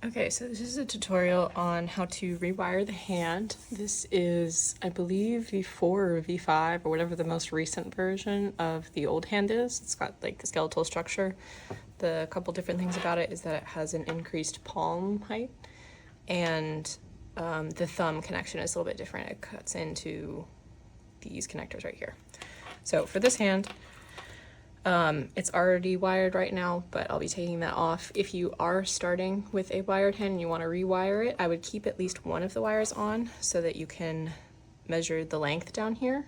Okay, so this is a tutorial on how to rewire the hand. This is, I believe, V4 or V5 or whatever the most recent version of the old hand is. It's got like the skeletal structure. The couple different things about it is that it has an increased palm height, and the thumb connection is a little bit different. It cuts into these connectors right here. So for this hand, it's already wired right now, but I'll be taking that off. If you are starting with a wired hand and you want to rewire it, I would keep at least one of the wires on so that you can measure the length down here,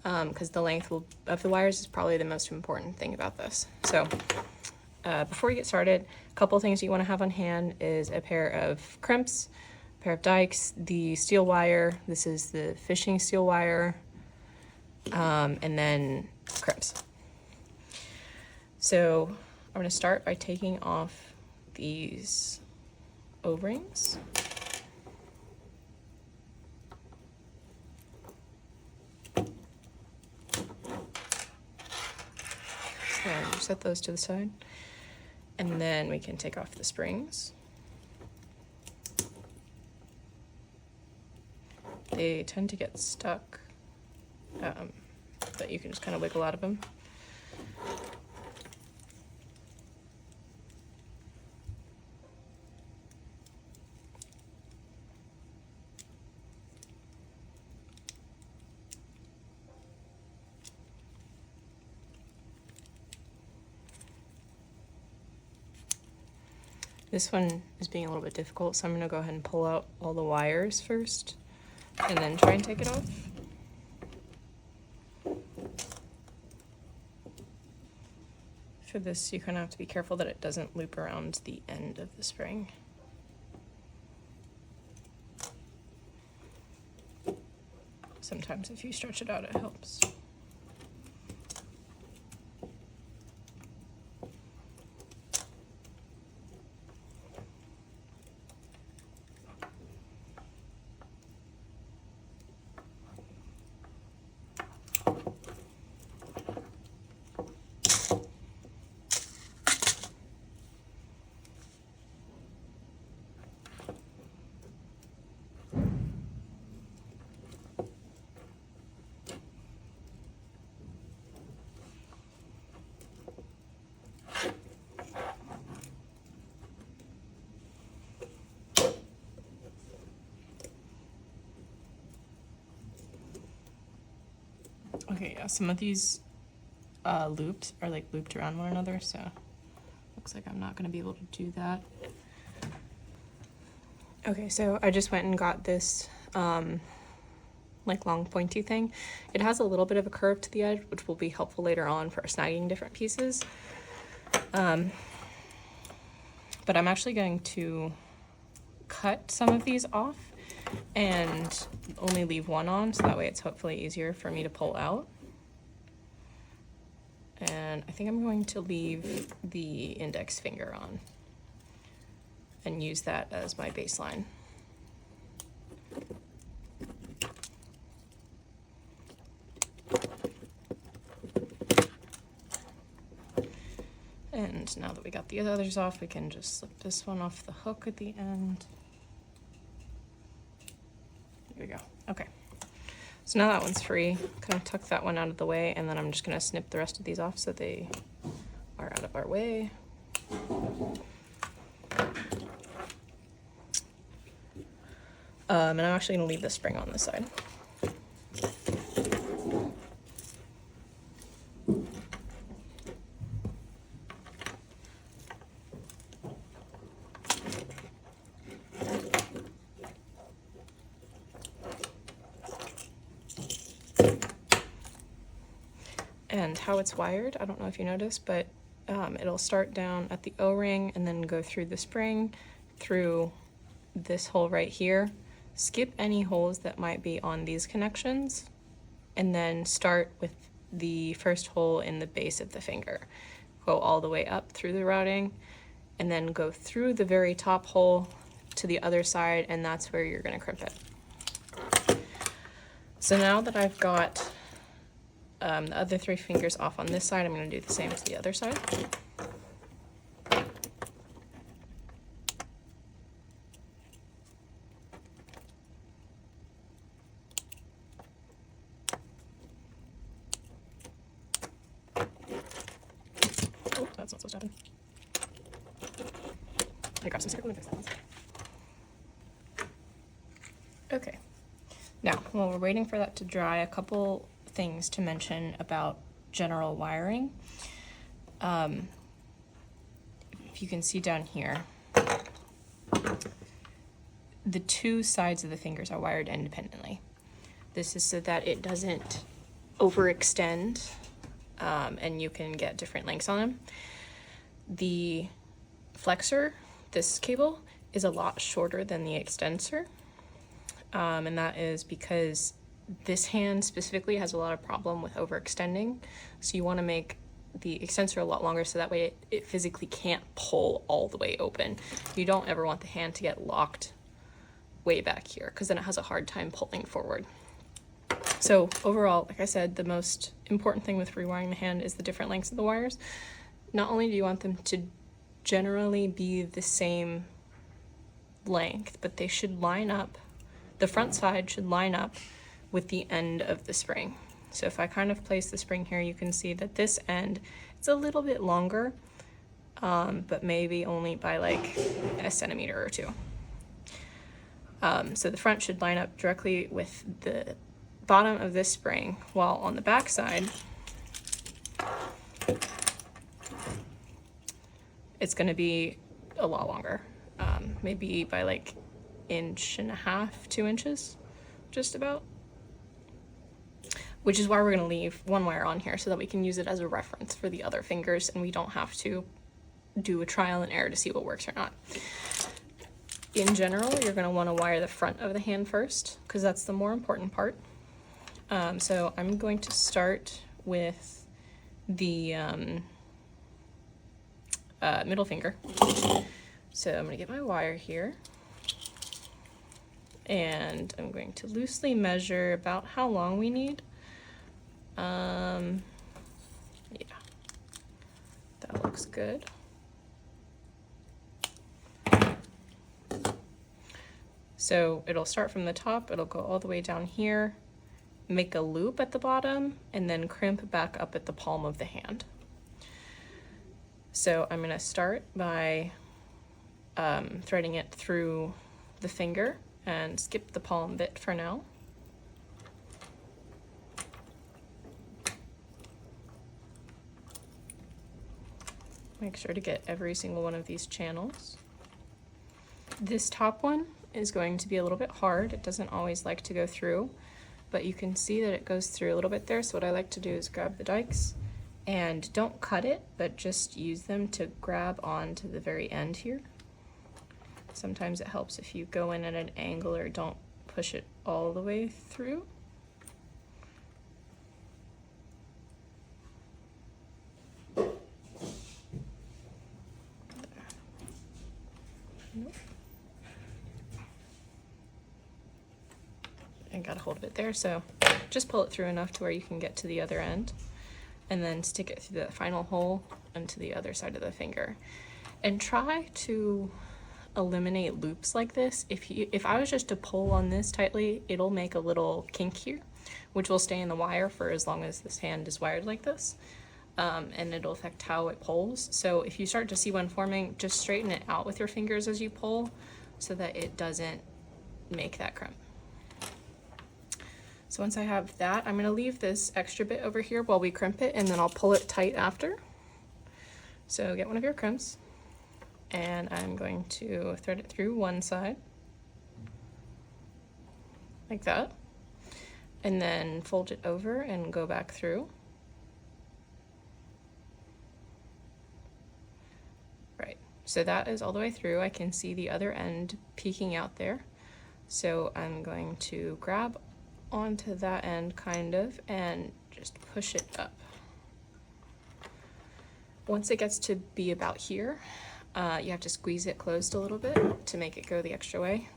because the length of the wires is probably the most important thing about this. So before you get started, a couple things you want to have on hand is a pair of crimps, a pair of dikes, the steel wire, this is the fishing steel wire, and then crimps. So I'm going to start by taking off these O-rings. And set those to the side. And then we can take off the springs. They tend to get stuck, but you can just kind of wiggle out of them. This one is being a little bit difficult, so I'm going to go ahead and pull out all the wires first and then try and take it off. For this, you kind of have to be careful that it doesn't loop around the end of the spring. Sometimes if you stretch it out, it helps. Okay, yeah, some of these loops are like looped around one another, so looks like I'm not going to be able to do that. Okay, so I just went and got this like long pointy thing. It has a little bit of a curve to the edge, which will be helpful later on for snagging different pieces. But I'm actually going to cut some of these off and only leave one on, so that way it's hopefully easier for me to pull out. And I think I'm going to leave the index finger on and use that as my baseline. And now that we got the others off, we can just slip this one off the hook at the end. There we go. Okay. So now that one's free. Kind of tuck that one out of the way, and then I'm just going to snip the rest of these off so they are out of our way. And I'm actually going to leave the spring on this side. And how it's wired, I don't know if you noticed, but it'll start down at the O-ring and then go through the spring, through this hole right here, skip any holes that might be on these connections, and then start with the first hole in the base of the finger. Go all the way up through the routing, and then go through the very top hole to the other side, and that's where you're going to crimp it. So now that I've got the other three fingers off on this side, I'm going to do the same to the other side. me grab some circle and fix that one. Okay, now while we're waiting for that to dry, a couple things to mention about general wiring. If you can see down here, the two sides of the fingers are wired independently. This is so that it doesn't overextend, and you can get different lengths on them. The flexor, this cable, is a lot shorter than the extensor, and that is because this hand specifically has a lot of problem with overextending, so you want to make the extensor a lot longer so that way it physically can't pull all the way open. You don't ever want the hand to get locked way back here, because then it has a hard time pulling forward. So overall, like I said, the most important thing with rewiring the hand is the different lengths of the wires. Not only do you want them to generally be the same length, but they should line up, the front side should line up with the end of the spring. So if I kind of place the spring here, you can see that this end, it's a little bit longer, but maybe only by like a centimeter or two. So the front should line up directly with the bottom of this spring, while on the back side, it's going to be a lot longer, maybe by like 1.5 inches, 2 inches, just about. Which is why we're going to leave one wire on here so that we can use it as a reference for the other fingers and we don't have to do a trial and error to see what works or not. In general, you're going to want to wire the front of the hand first because that's the more important part. So I'm going to start with the middle finger. So I'm going to get my wire here and I'm going to loosely measure about how long we need. Yeah, that looks good. So it'll start from the top, it'll go all the way down here, make a loop at the bottom, and then crimp back up at the palm of the hand. So I'm gonna start by threading it through the finger and skip the palm bit for now. Make sure to get every single one of these channels. This top one is going to be a little bit hard. It doesn't always like to go through, but you can see that it goes through a little bit there. So what I like to do is grab the dikes and don't cut it, but just use them to grab on to the very end here. Sometimes it helps if you go in at an angle or don't push it all the way through. Nope. I got a hold of it there, so just pull it through enough to where you can get to the other end and then stick it through the final hole into the other side of the finger. And try to eliminate loops like this. If I was just to pull on this tightly, it'll make a little kink here, which will stay in the wire for as long as this hand is wired like this. And it'll affect how it pulls. So if you start to see one forming, just straighten it out with your fingers as you pull so that it doesn't make that crimp. So once I have that, I'm going to leave this extra bit over here while we crimp it, and then I'll pull it tight after. So get one of your crimps, and I'm going to thread it through one side, like that, and then fold it over and go back through. Right, so that is all the way through. I can see the other end peeking out there. So I'm going to grab onto that end kind of and just push it up. Once it gets to be about here, you have to squeeze it closed a little bit to make it go the extra way.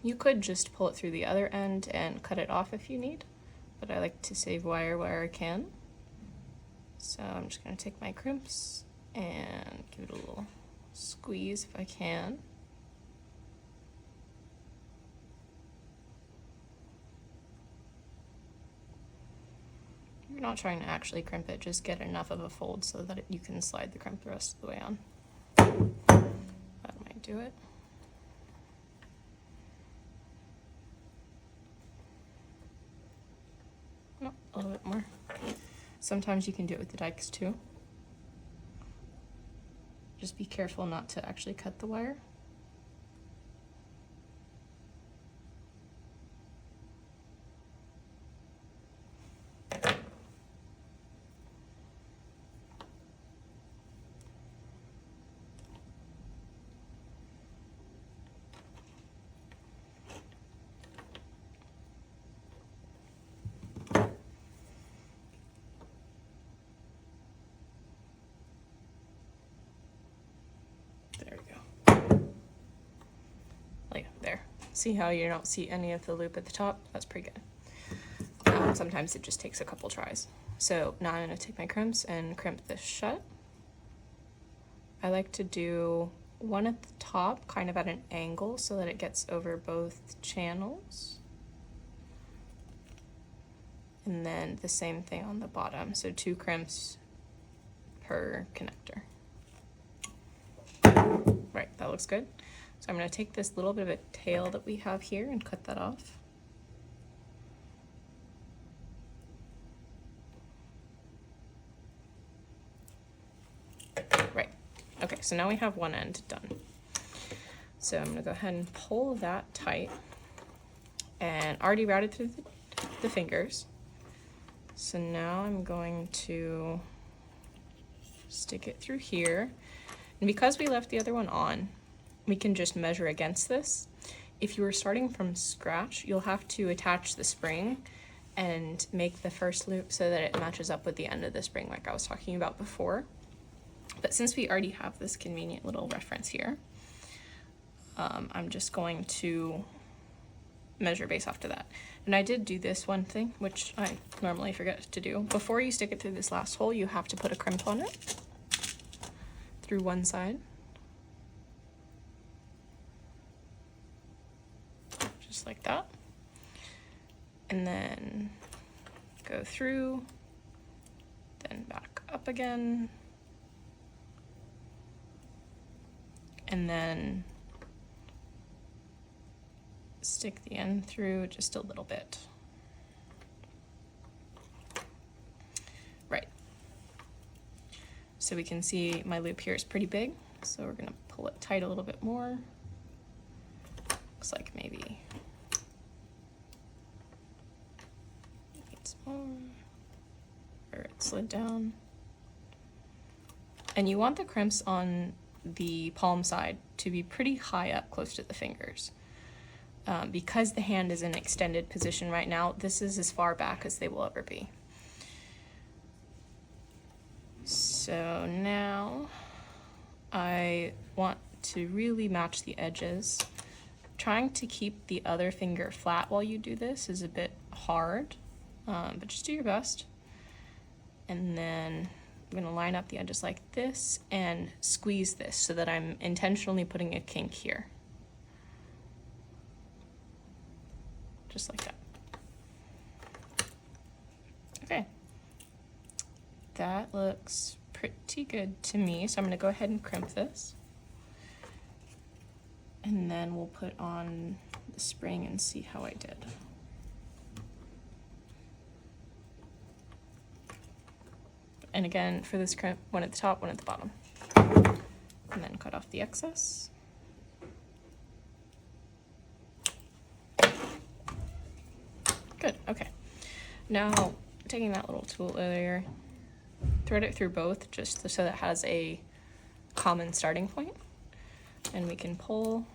You could just pull it through the other end and cut it off if you need, but I like to save wire where I can. So I'm just going to take my crimps and give it a little squeeze if I can. You're not trying to actually crimp it, just get enough of a fold so that you can slide the crimp the rest of the way on. What am I do it. No, a little bit more. Sometimes you can do it with the dikes too. Just be careful not to actually cut the wire. There we go. Like there. See how you don't see any of the loop at the top? That's pretty good. Sometimes it just takes a couple tries. So now I'm going to take my crimps and crimp this shut. I like to do one at the top, kind of at an angle, so that it gets over both channels. And then the same thing on the bottom, so 2 crimps per connector. Right, that looks good. So I'm going to take this little bit of a tail that we have here and cut that off. Right, okay, so now we have one end done. So I'm going to go ahead and pull that tight, and already routed through the fingers. So now I'm going to stick it through here. And because we left the other one on, we can just measure against this. If you were starting from scratch, you'll have to attach the spring and make the first loop so that it matches up with the end of the spring like I was talking about before. But since we already have this convenient little reference here, I'm just going to measure based off to that. And I did do this one thing, which I normally forget to do. Before you stick it through this last hole, you have to put a crimp on it through one side. Just like that. And then go through, then back up again. And then stick the end through just a little bit. Right. So we can see my loop here is pretty big, so we're gonna pull it tight a little bit more. Looks like maybe needs more, or it slid down. And you want the crimps on the palm side to be pretty high up close to the fingers. Because the hand is in extended position right now, this is as far back as they will ever be. So now I want to really match the edges. Trying to keep the other finger flat while you do this is a bit hard, but just do your best. And then I'm going to line up the edges like this and squeeze this so that I'm intentionally putting a kink here. Just like that. Okay. That looks pretty good to me, so I'm going to go ahead and crimp this. And then we'll put on the spring and see how I did. And again, for this crimp, one at the top, one at the bottom. And then cut off the excess. Good, okay. Now, taking that little tool earlier, thread it through both just so that it has a common starting point. And we can pull.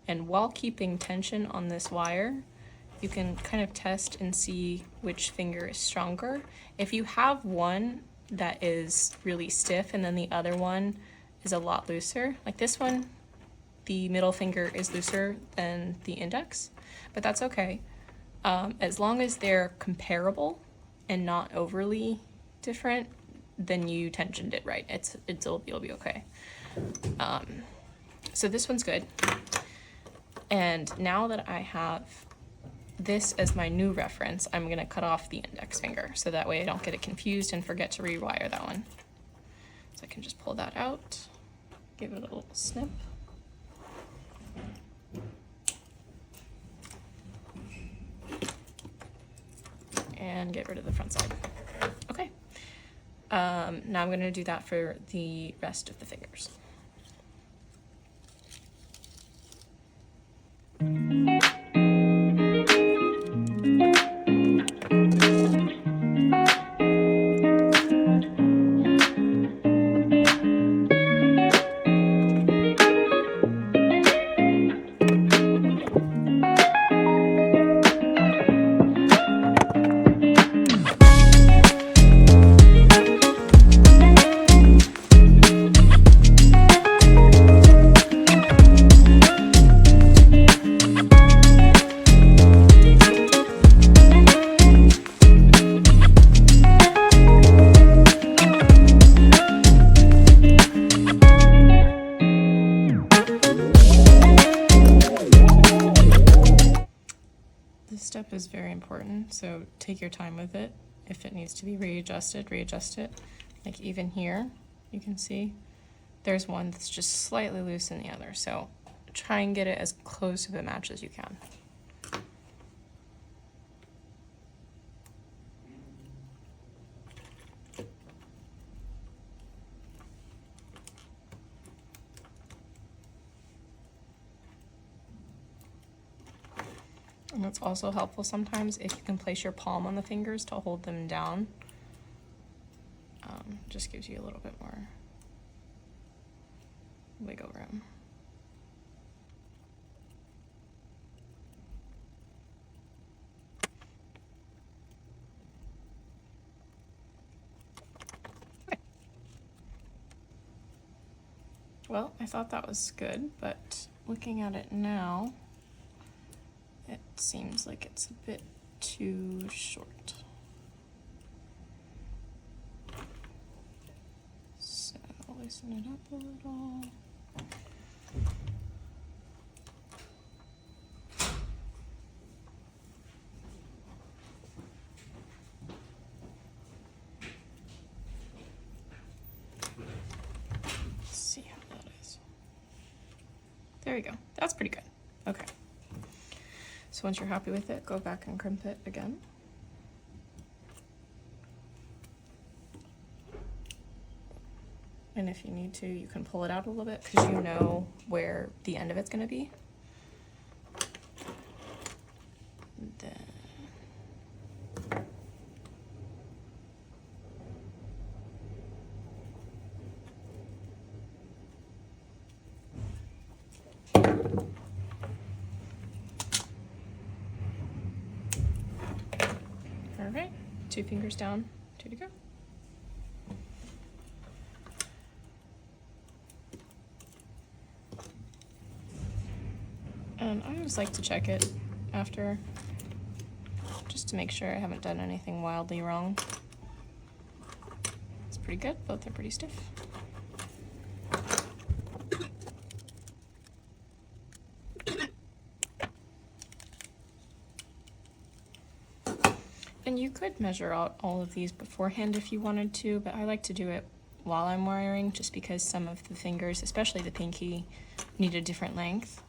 And while keeping tension on this wire, you can kind of test and see which finger is stronger. If you have one that is really stiff and then the other one is a lot looser, like this one, the middle finger is looser than the index, but that's okay. As long as they're comparable and not overly different, then you tensioned it right. You'll be okay. So this one's good. And now that I have this as my new reference, I'm gonna cut off the index finger so that way I don't get it confused and forget to rewire that one. So I can just pull that out. give it a little snip. And get rid of the front side. Okay. Now I'm going to do that for the rest of the fingers. This step is very important, so take your time with it. If it needs to be readjusted, readjust it. Like even here, you can see there's one that's just slightly loose than the other, so try and get it as close to the match as you can. And it's also helpful sometimes if you can place your palm on the fingers to hold them down. Just gives you a little bit more wiggle room. Okay. Well, I thought that was good, but looking at it now, it seems like it's a bit too short. So loosen it up a little. Let's see how that is. There we go. That's pretty good. Okay. So once you're happy with it, go back and crimp it again. And if you need to, you can pull it out a little bit because you know where the end of it's going to be. Then all right, 2 fingers down, 2 to go. And I always like to check it after, just to make sure I haven't done anything wildly wrong. It's pretty good, both are pretty stiff. And you could measure out all of these beforehand if you wanted to, but I like to do it while I'm wiring just because some of the fingers, especially the pinky, need a different length.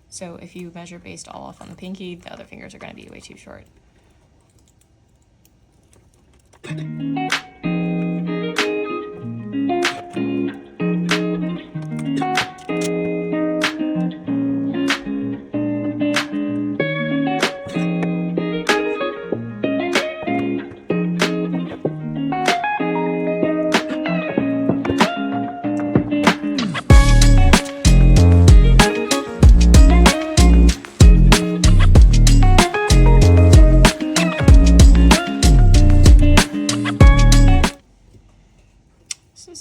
So if you measure based all off on the pinky, the other fingers are going to be way too short.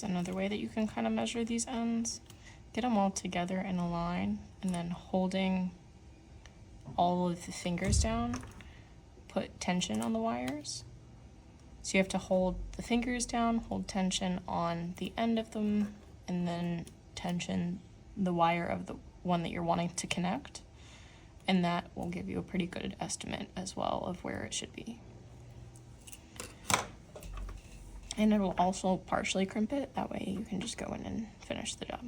Another way that you can kind of measure these ends. Get them all together in a line and then holding all of the fingers down, put tension on the wires. So you have to hold the fingers down, hold tension on the end of them, and then tension the wire of the one that you're wanting to connect. And that will give you a pretty good estimate as well of where it should be. And it will also partially crimp it, that way you can just go in and finish the job.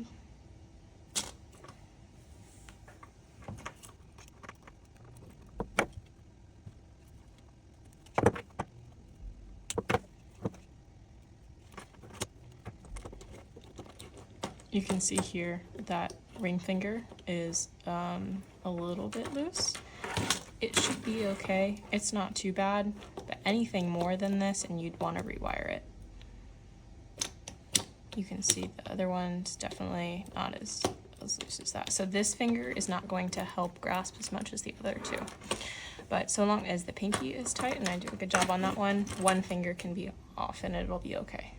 You can see here that ring finger is a little bit loose. It should be okay. It's not too bad, but anything more than this and you'd want to rewire it. You can see the other one's definitely not as loose as that. So this finger is not going to help grasp as much as the other two. But so long as the pinky is tight and I do a good job on that one finger can be off and it'll be okay.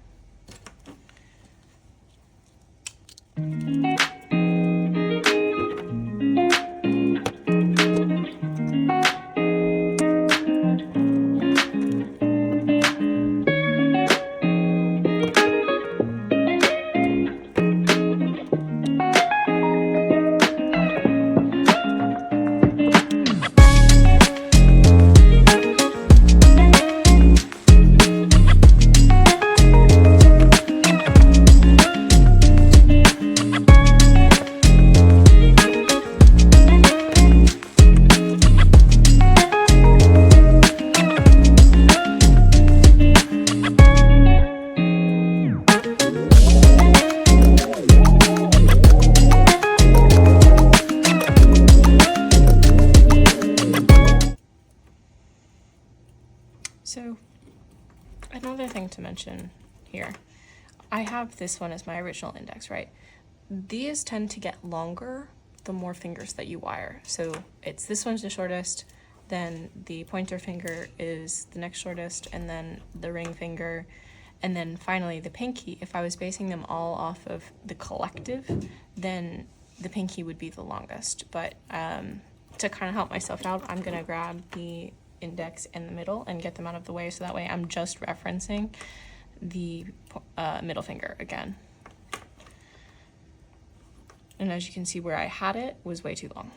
So another thing to mention here, I have this one as my original index, right? These tend to get longer the more fingers that you wire. So it's this one's the shortest, then the pointer finger is the next shortest, and then the ring finger, and then finally the pinky. If I was basing them all off of the collective, then the pinky would be the longest. But to kind of help myself out, I'm gonna grab the index in the middle and get them out of the way, so that way I'm just referencing the middle finger again. And as you can see, where I had it was way too long.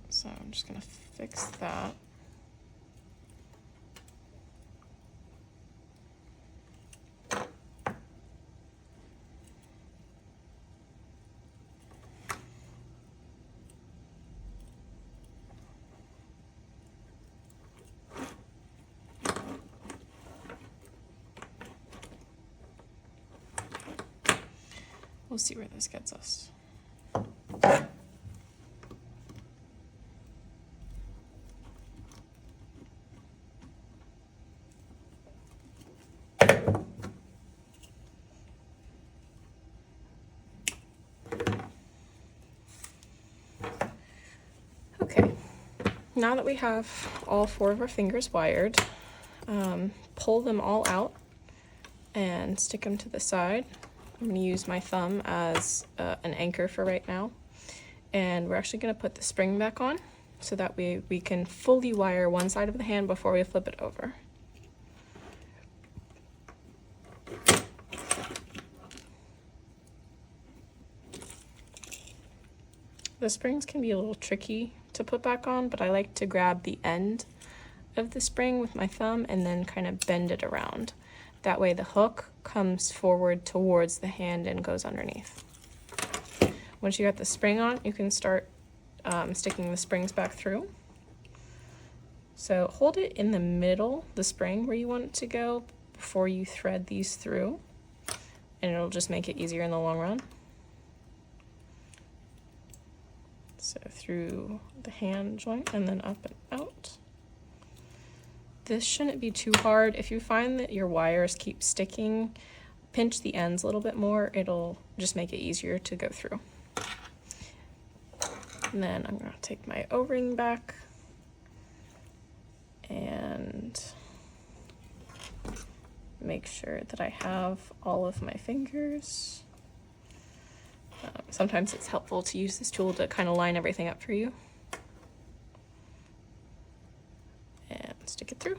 So I'm just gonna fix that. We'll see where this gets us. Okay, now that we have all 4 of our fingers wired, pull them all out and stick them to the side. I'm going to use my thumb as an anchor for right now, and we're actually going to put the spring back on so that we can fully wire one side of the hand before we flip it over. The springs can be a little tricky to put back on, but I like to grab the end of the spring with my thumb and then kind of bend it around. That way the hook comes forward towards the hand and goes underneath. Once you got the spring on, you can start sticking the springs back through. So hold it in the middle, the spring where you want it to go, before you thread these through, and it'll just make it easier in the long run. So through the hand joint and then up and out. This shouldn't be too hard. If you find that your wires keep sticking, pinch the ends a little bit more. It'll just make it easier to go through. And then I'm gonna take my O-ring back and make sure that I have all of my fingers. Sometimes it's helpful to use this tool to kind of line everything up for you. And stick it through.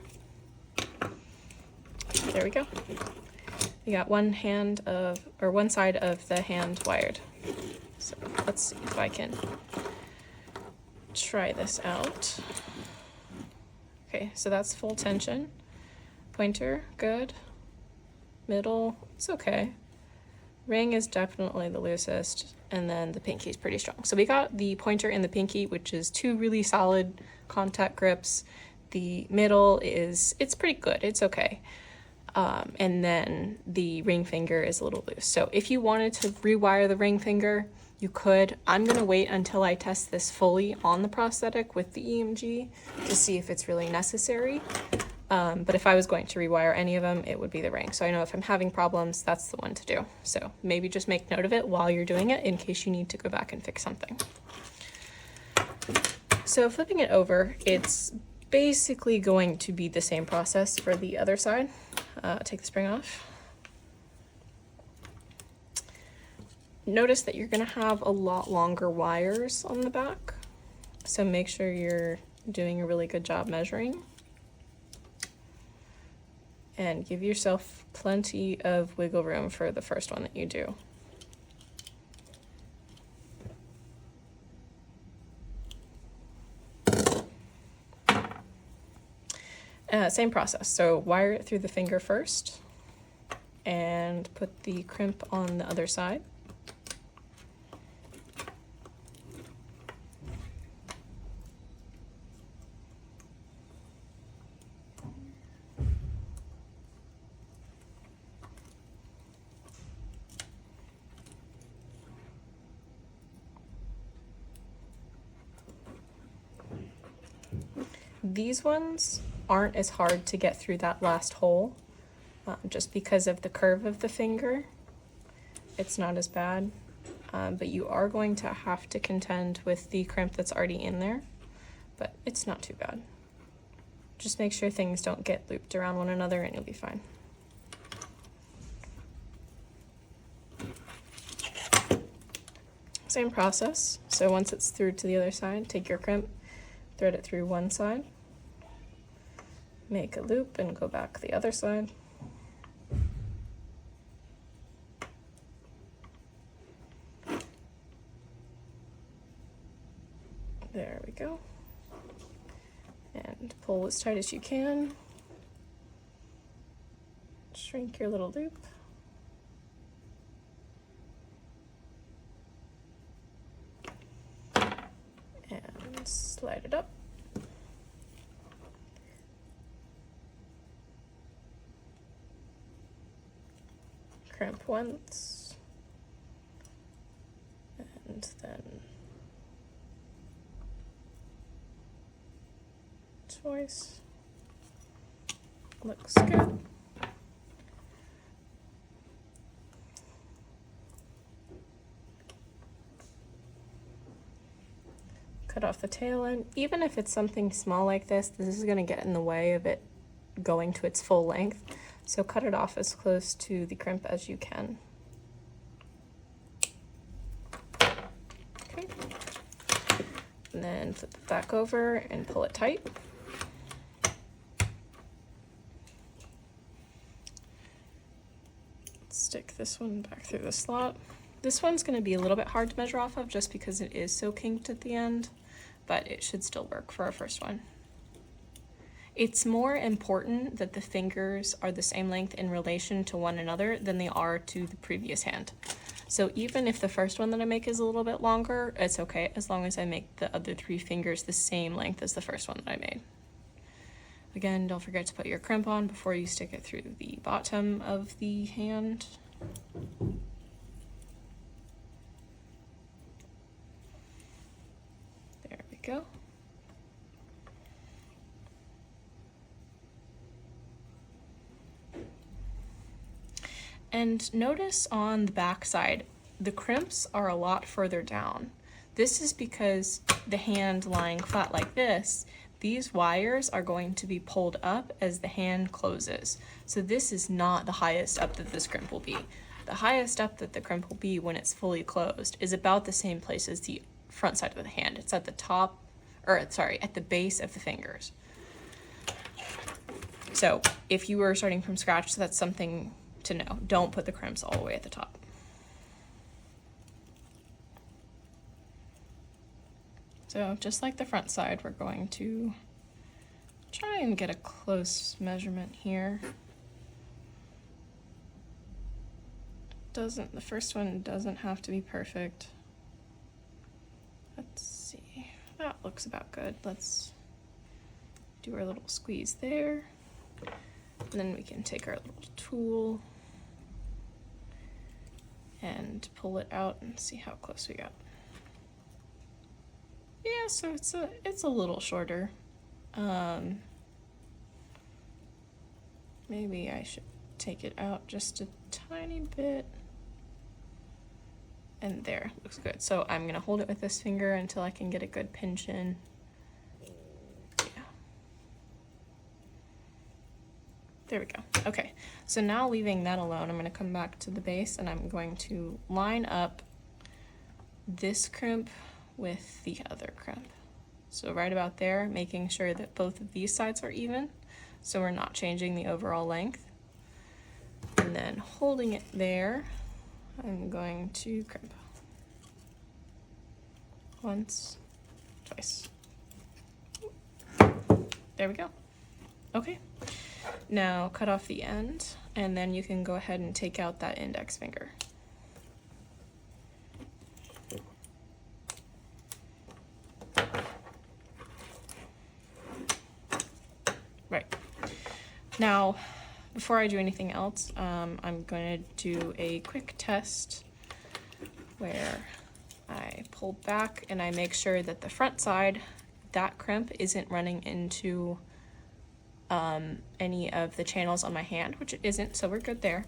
There we go. You got one side of the hand wired. So let's see if I can try this out. Okay, so that's full tension. Pointer, good. Middle, it's okay. Ring is definitely the loosest, and then the pinky is pretty strong. So we got the pointer and the pinky, which is 2 really solid contact grips. The middle it's pretty good, it's okay. And then the ring finger is a little loose. So if you wanted to rewire the ring finger, you could. I'm gonna wait until I test this fully on the prosthetic with the EMG to see if it's really necessary. But if I was going to rewire any of them, it would be the ring. So I know if I'm having problems, that's the one to do. So maybe just make note of it while you're doing it in case you need to go back and fix something. So flipping it over, it's basically going to be the same process for the other side. Take the spring off. Notice that you're going to have a lot longer wires on the back, so make sure you're doing a really good job measuring. And give yourself plenty of wiggle room for the first one that you do. Same process, so wire it through the finger first and put the crimp on the other side. These ones aren't as hard to get through that last hole, just because of the curve of the finger. It's not as bad, but you are going to have to contend with the crimp that's already in there, but it's not too bad. Just make sure things don't get looped around one another and you'll be fine. Same process. So once it's through to the other side, take your crimp, thread it through one side, make a loop and go back the other side. There we go. And pull as tight as you can. Shrink your little loop. And slide it up. Crimp once, and then twice. Looks good. Cut off the tail end. Even if it's something small like this is going to get in the way of it going to its full length. So cut it off as close to the crimp as you can. Okay. And then flip it back over and pull it tight. Stick this one back through the slot. This one's going to be a little bit hard to measure off of just because it is so kinked at the end, but it should still work for our first one. It's more important that the fingers are the same length in relation to one another than they are to the previous hand. So even if the first one that I make is a little bit longer, it's okay as long as I make the other 3 fingers the same length as the first one that I made. Again, don't forget to put your crimp on before you stick it through the bottom of the hand. There we go. And notice on the back side, the crimps are a lot further down. This is because the hand lying flat like this, these wires are going to be pulled up as the hand closes. So this is not the highest up that this crimp will be. The highest up that the crimp will be when it's fully closed is about the same place as the front side of the hand. It's at the top, or sorry, at the base of the fingers. So if you were starting from scratch, that's something to know. Don't put the crimps all the way at the top. So just like the front side, we're going to try and get a close measurement here. The first one doesn't have to be perfect. Let's see, that looks about good. Let's do our little squeeze there. And then we can take our little tool and pull it out and see how close we got. Yeah, so it's a little shorter. Maybe I should take it out just a tiny bit. And there, looks good. So I'm gonna hold it with this finger until I can get a good pinch in. Yeah. There we go. Okay, so now leaving that alone, I'm gonna come back to the base and I'm going to line up this crimp with the other crimp. So right about there, making sure that both of these sides are even, so we're not changing the overall length. And then holding it there, I'm going to crimp. Once, twice. There we go. Okay. Now cut off the end, and then you can go ahead and take out that index finger. Right. Now, before I do anything else, I'm going to do a quick test where I pull back and I make sure that the front side, that crimp, isn't running into any of the channels on my hand, which it isn't, so we're good there.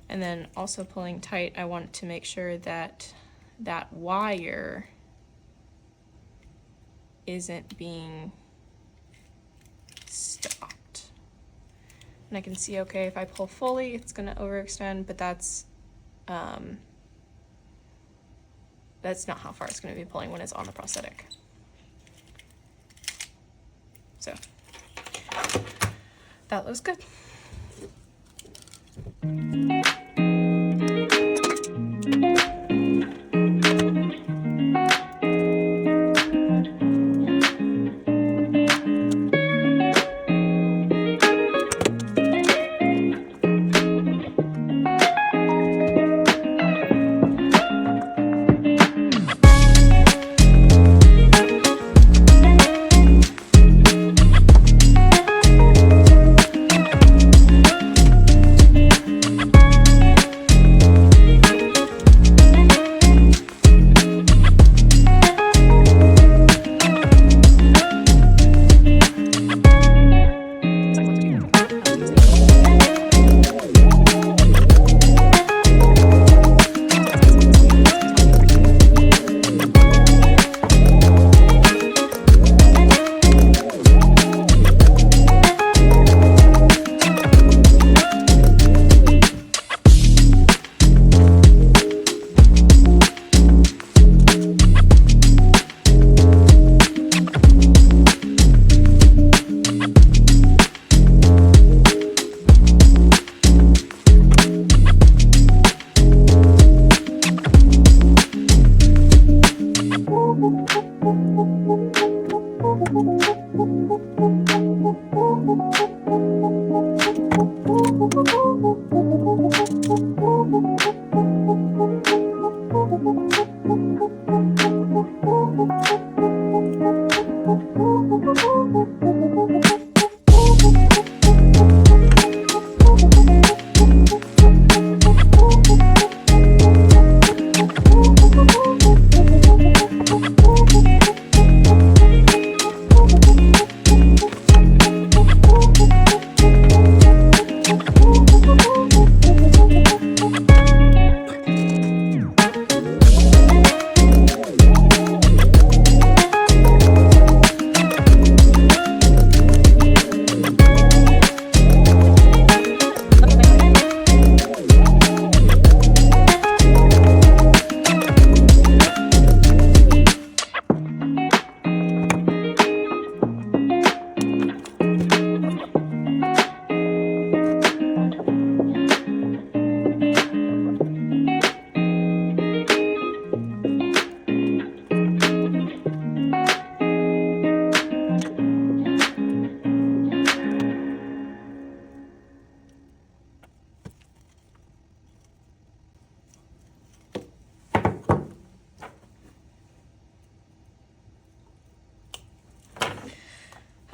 And then also pulling tight, I want to make sure that that wire isn't being stopped. And I can see, okay, if I pull fully, it's gonna overextend, but that's not how far it's gonna be pulling when it's on the prosthetic. So, that looks good.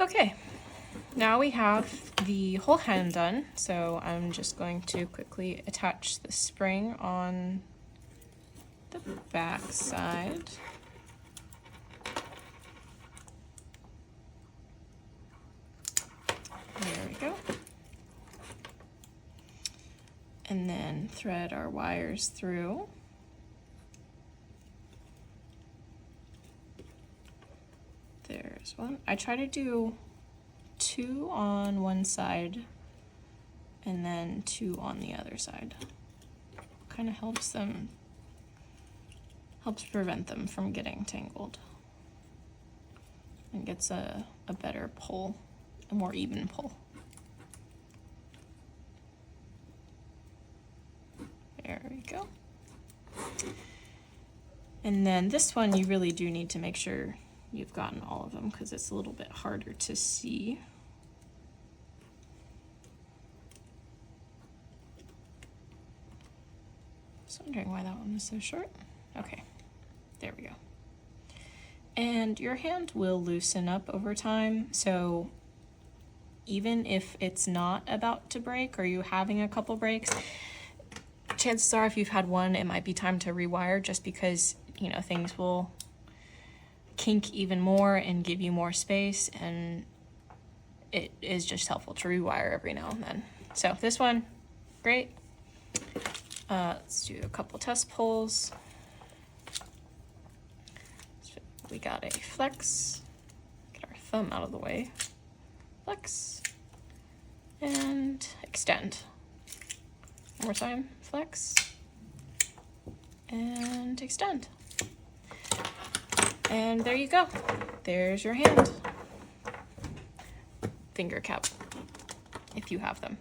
Okay, now we have the whole hand done, so I'm just going to quickly attach the spring on the back side. There we go. And then thread our wires through. There's one. I try to do 2 on one side and then 2 on the other side. Kind of helps prevent them from getting tangled and gets a better pull, a more even pull. There we go. And then this one, you really do need to make sure you've gotten all of them because it's a little bit harder to see. Just wondering why that one was so short. Okay, there we go. And your hand will loosen up over time, so even if it's not about to break or you're having a couple breaks, chances are if you've had one, it might be time to rewire just because, you know, things will kink even more and give you more space, and it is just helpful to rewire every now and then. So this one, great. Let's do a couple test pulls. So we got a flex, get our thumb out of the way, flex, and extend. One more time, flex, and extend. And there you go. There's your hand. Finger cap, if you have them.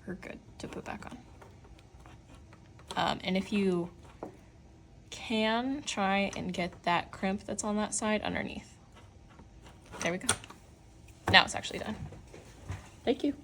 Are good to put back on. And if you can, try and get that crimp that's on that side underneath. There we go. Now it's actually done. Thank you.